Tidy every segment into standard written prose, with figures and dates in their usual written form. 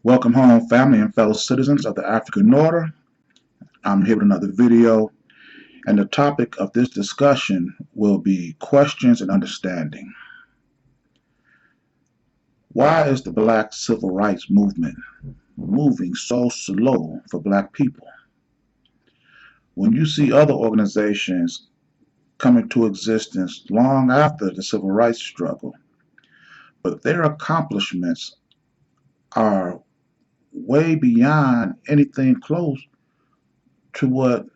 Welcome home, family and fellow citizens of the African Order. I'm here with another video, and the topic of this discussion will be questions and understanding. Why is the Black Civil Rights Movement moving so slow for Black people? When you see other organizations come into existence long after the Civil Rights struggle, but their accomplishments are way beyond anything close to what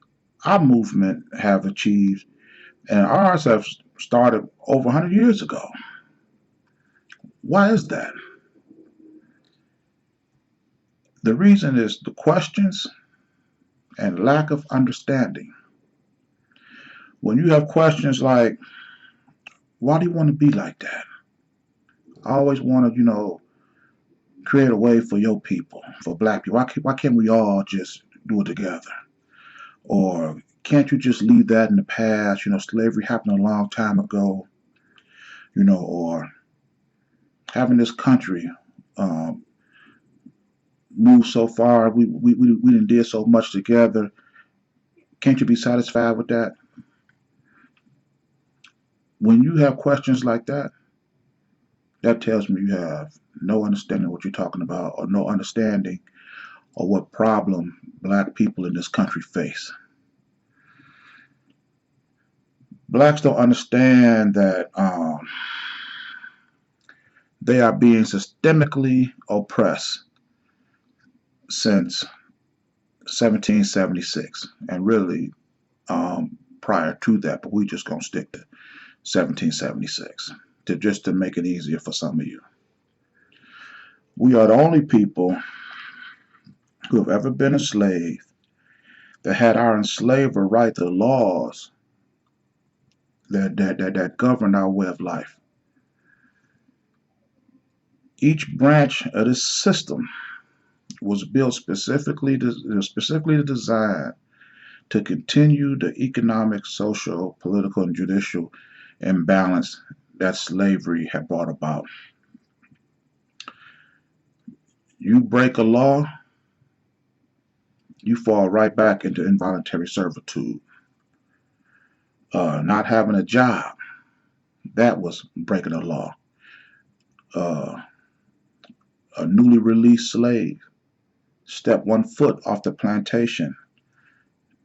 our movement have achieved, and ours have started over 100 years ago. Why is that? The reason is the questions and lack of understanding. When you have questions like, why do you want to be like that? I always want to, create a way for your people, for Black people. Why can't we all just do it together? Or can't you just leave that in the past? Slavery happened a long time ago, or having this country um, move so far, we didn't did so much together. Can't you be satisfied with that? When you have questions like that, that tells me you have no understanding of what you're talking about, or no understanding of what problem Black people in this country face. Blacks don't understand that they are being systemically oppressed since 1776, and really prior to that, but we just gonna stick to 1776 to make it easier for some of you. We are the only people who have ever been enslaved that had our enslaver write the laws that govern our way of life. Each branch of this system was built specifically designed to continue the economic, social, political, and judicial imbalance that slavery had brought about. You break a law, you fall right back into involuntary servitude. Not having a job, that was breaking the law. Uh, a newly released slave stepped 1 foot off the plantation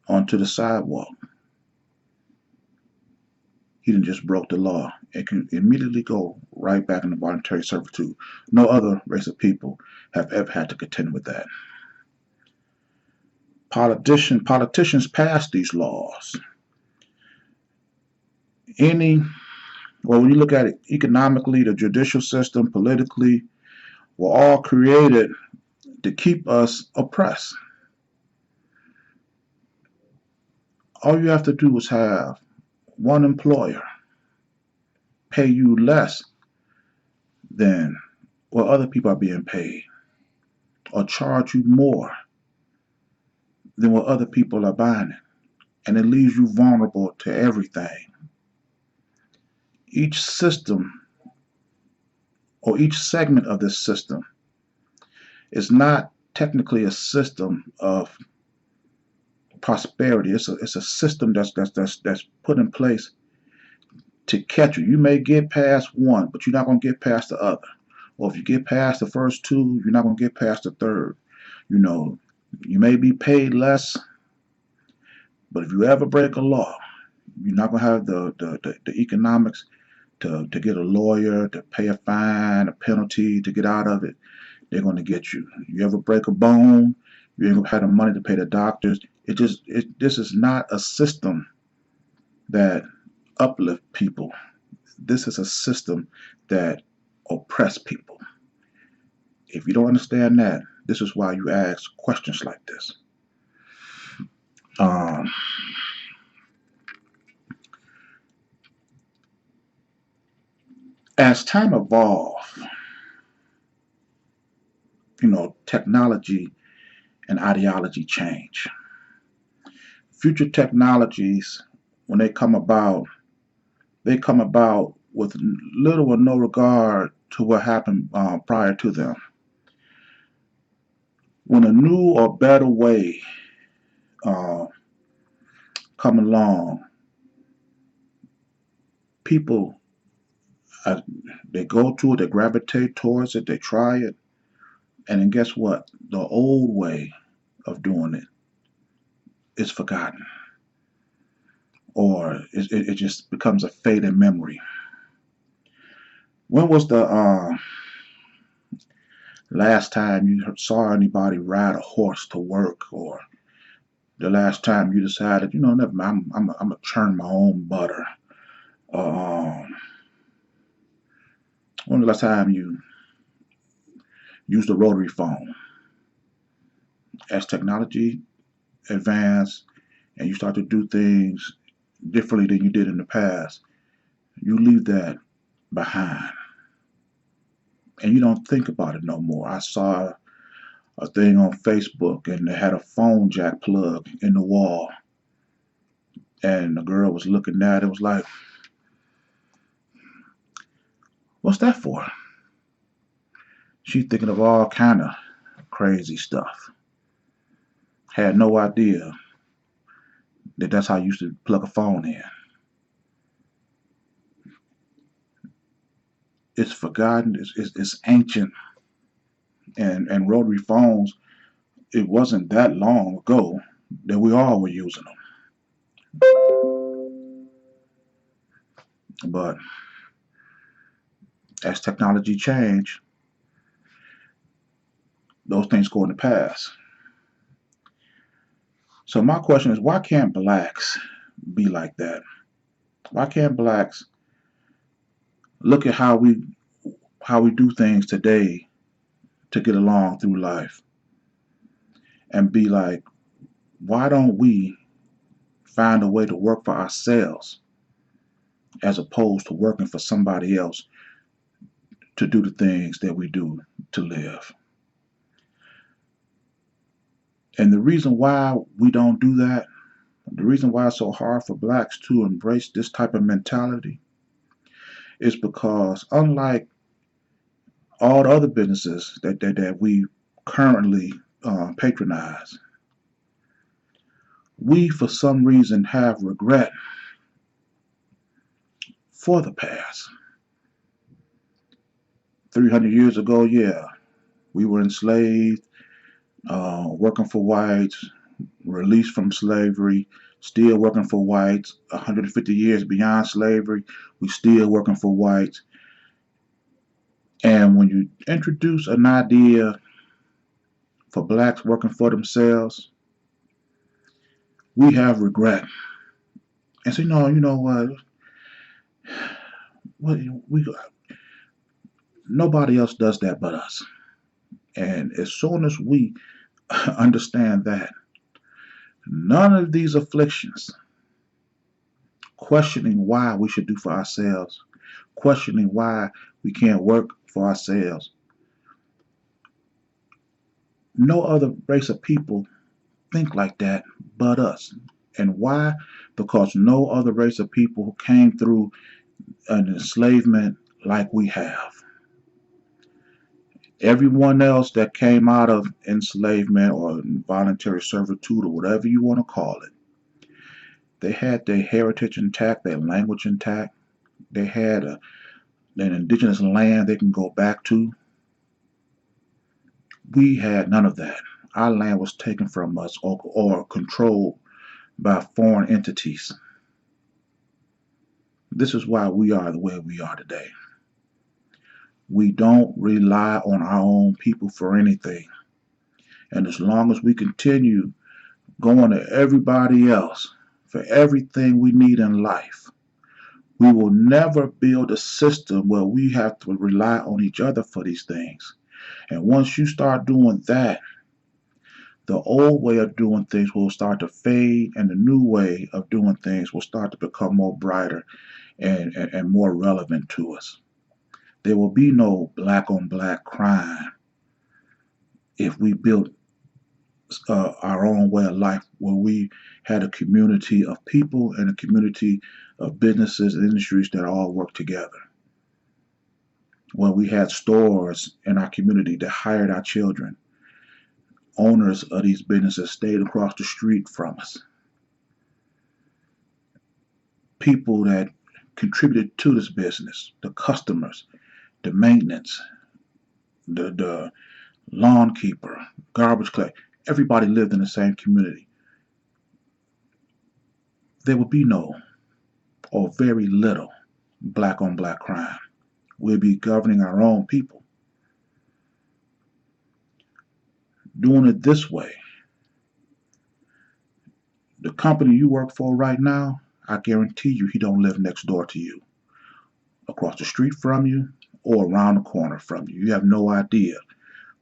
onto the sidewalk. He didn't just broke the law. It can immediately go right back into voluntary servitude. No other race of people have ever had to contend with that. Politicians pass these laws. When you look at it economically, the judicial system, politically, were all created to keep us oppressed. All you have to do is have one employer pay you less than what other people are being paid, or charge you more than what other people are buying it, and it leaves you vulnerable to everything. Each system, or each segment of this system, is not technically a system of prosperity. It's a system that's put in place to catch you. You may get past one, but you're not going to get past the other. Or if you get past the first two, you're not going to get past the third. You may be paid less, but if you ever break a law, you're not going to have the economics to get a lawyer, to pay a fine, a penalty, to get out of it. They're going to get you. You ever break a bone, you ain't going to have the money to pay the doctors. This is not a system that uplift people. This is a system that oppress people. If you don't understand that, this is why you ask questions like this. As time evolves, technology and ideology change. Future technologies, when they come about with little or no regard to what happened prior to them. When a new or better way uh, come along, people uh, they go to it, they gravitate towards it, they try it, and then guess what? The old way of doing it is forgotten, or it just becomes a fading memory. When was the last time you saw anybody ride a horse to work, or the last time you decided, never mind, I'm gonna churn my own butter? Um, when was the last time you used a rotary phone? As technology advanced and you start to do things differently than you did in the past, you leave that behind and you don't think about it no more. I saw a thing on Facebook and they had a phone jack plug in the wall, and the girl was looking at it, was like, "What's that for?" She's thinking of all kind of crazy stuff. Had no idea that that's how you used to plug a phone in. It's forgotten. It's ancient, and rotary phones. It wasn't that long ago that we all were using them. But as technology changed, those things go in the past. So my question is, why can't blacks be like that? Why can't blacks look at how we do things today to get along through life and be like, why don't we find a way to work for ourselves as opposed to working for somebody else to do the things that we do to live? And the reason why we don't do that, the reason why it's so hard for blacks to embrace this type of mentality is because unlike all the other businesses that we currently patronize, we for some reason have regret for the past. 300 years ago, yeah, we were enslaved, working for whites, released from slavery, still working for whites. 150 years beyond slavery, we still working for whites. And when you introduce an idea for blacks working for themselves, we have regret. And so, what we nobody else does that but us. And as soon as we understand that, none of these afflictions, questioning why we should do for ourselves, questioning why we can't work for ourselves, no other race of people think like that but us. And why? Because no other race of people came through an enslavement like we have. Everyone else that came out of enslavement or involuntary servitude or whatever you want to call it, they had their heritage intact, their language intact. They had an indigenous land they can go back to. We had none of that. Our land was taken from us or controlled by foreign entities. This is why we are the way we are today. We don't rely on our own people for anything. And as long as we continue going to everybody else for everything we need in life, we will never build a system where we have to rely on each other for these things. And once you start doing that, the old way of doing things will start to fade and the new way of doing things will start to become more brighter and more relevant to us. There will be no black on black crime if we built our own way of life where we had a community of people and a community of businesses and industries that all work together. Where we had stores in our community that hired our children owners of these businesses stayed across the street from us. People that contributed to this business, the customers, the maintenance, the lawn keeper, garbage collector, everybody lived in the same community. There would be no or very little black on black crime. We'll be governing our own people. Doing it this way, the company you work for right now, I guarantee you he don't live next door to you, across the street from you, or around the corner from you. You have no idea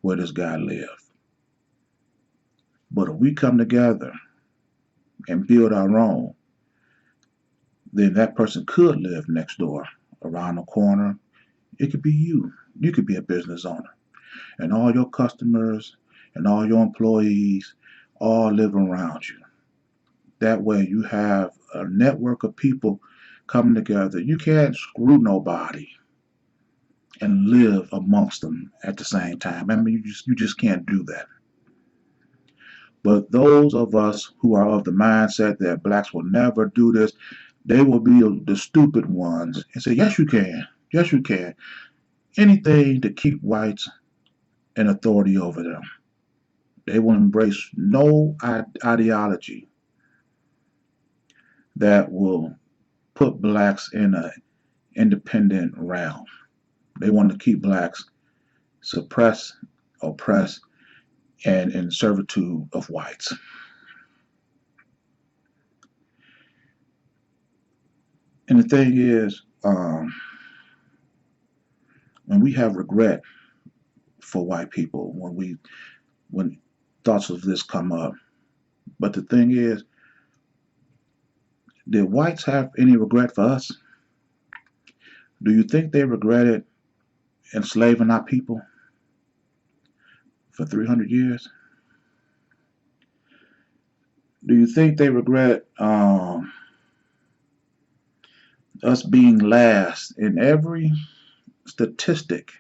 where this guy lives. But if we come together and build our own, then that person could live next door, around the corner. It could be you. You could be a business owner. And all your customers and all your employees all live around you. That way you have a network of people coming together. You can't screw nobody and live amongst them at the same time. I mean, you just can't do that. But those of us who are of the mindset that blacks will never do this, they will be the stupid ones and say, yes, you can. Yes, you can. Anything to keep whites in authority over them. They will embrace no ideology that will put blacks in an independent realm. They want to keep blacks suppressed, oppressed, and in servitude of whites. And the thing is, when we have regret for white people, when thoughts of this come up, but the thing is, did whites have any regret for us? Do you think they regretted enslaving our people for 300 years? Do you think they regret us being last in every statistic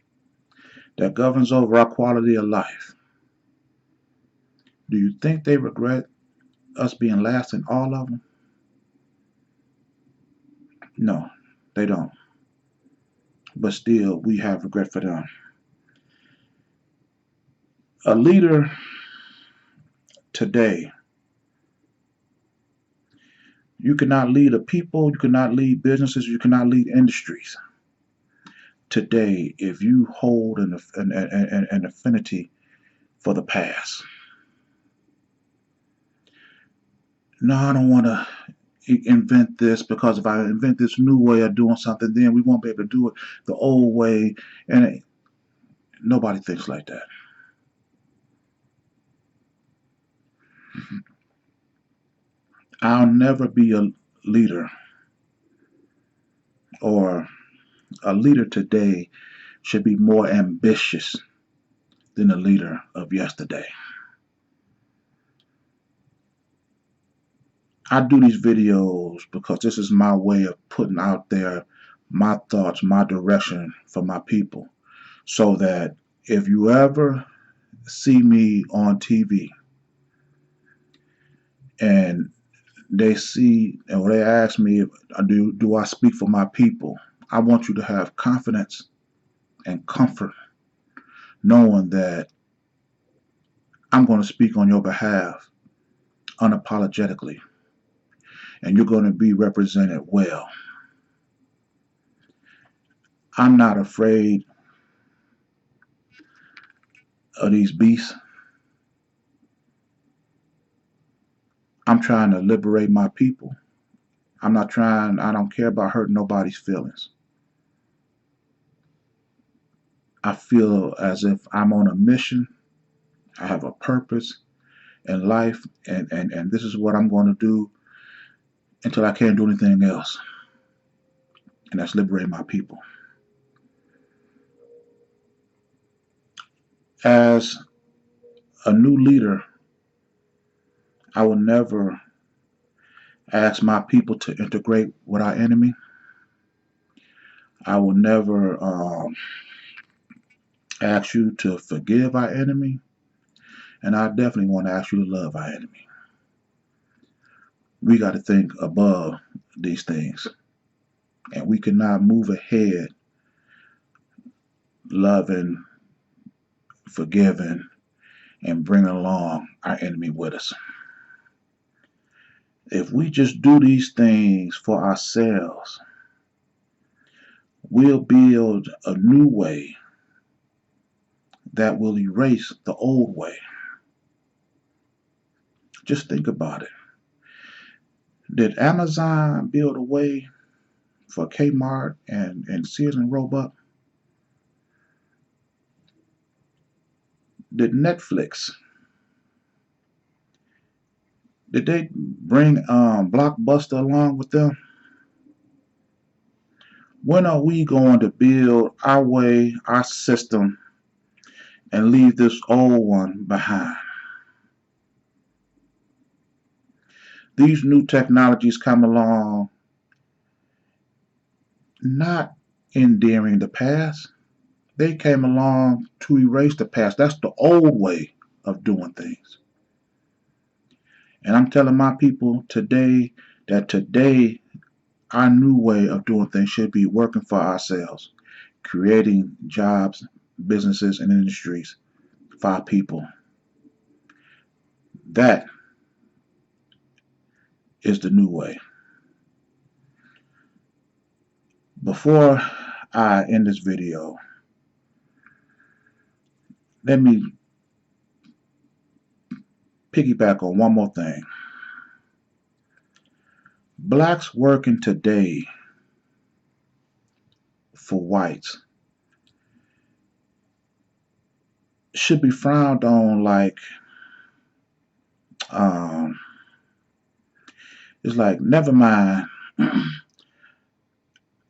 that governs over our quality of life? Do you think they regret us being last in all of them? No, they don't. But still, we have regret for them. A leader today, you cannot lead a people, you cannot lead businesses, you cannot lead industries today if you hold an affinity for the past. No, I don't want to invent this, because if I invent this new way of doing something, then we won't be able to do it the old way. And nobody thinks like that. I'll never be a leader, or a leader today should be more ambitious than the leader of yesterday. I do these videos because this is my way of putting out there my thoughts, my direction for my people, so that if you ever see me on TV and they see or they ask me, do I speak for my people? I want you to have confidence and comfort knowing that I'm going to speak on your behalf unapologetically, and you're going to be represented well. I'm not afraid of these beasts. I'm trying to liberate my people. I don't care about hurting nobody's feelings. I feel as if I'm on a mission. I have a purpose in life, and this is what I'm going to do until I can't do anything else. And that's liberate my people. As a new leader, I will never ask my people to integrate with our enemy. I will never ask you to forgive our enemy. And I definitely want to ask you to love our enemy. We got to think above these things. And we cannot move ahead loving, forgiving, and bringing along our enemy with us. If we just do these things for ourselves, we'll build a new way that will erase the old way. Just think about it. Did Amazon build a way for Kmart and Sears and Roebuck? Did Netflix, did they bring Blockbuster along with them? When are we going to build our way, our system, and leave this old one behind? These new technologies come along not endearing the past. They came along to erase the past. That's the old way of doing things. And I'm telling my people today that today our new way of doing things should be working for ourselves, creating jobs, businesses, and industries for our people. That is the new way. Before I end this video, let me piggyback on one more thing. Blacks working today for whites should be frowned on like it's like, never mind.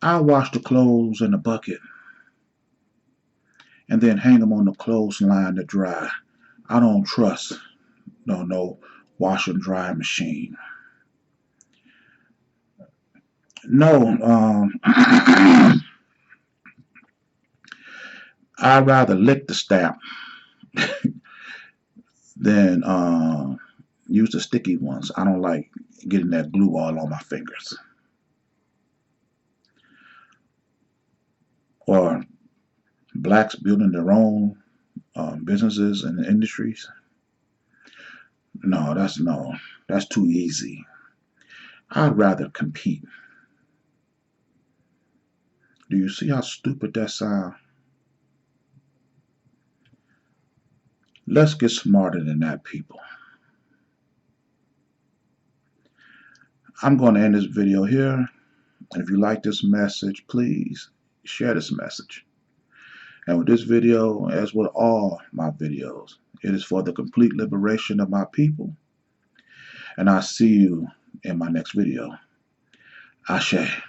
I'll wash the clothes in a bucket and then hang them on the clothesline to dry. I don't trust no wash and dry machine. No, I'd rather lick the stamp than use the sticky ones. I don't like getting that glue all on my fingers. Or blacks building their own businesses and industries. No, that's too easy. I'd rather compete. Do you see how stupid that sounds? Let's get smarter than that, people. I'm going to end this video here. If you like this message, please share this message. And with this video, as with all my videos, it is for the complete liberation of my people. And I'll see you in my next video. Ashe.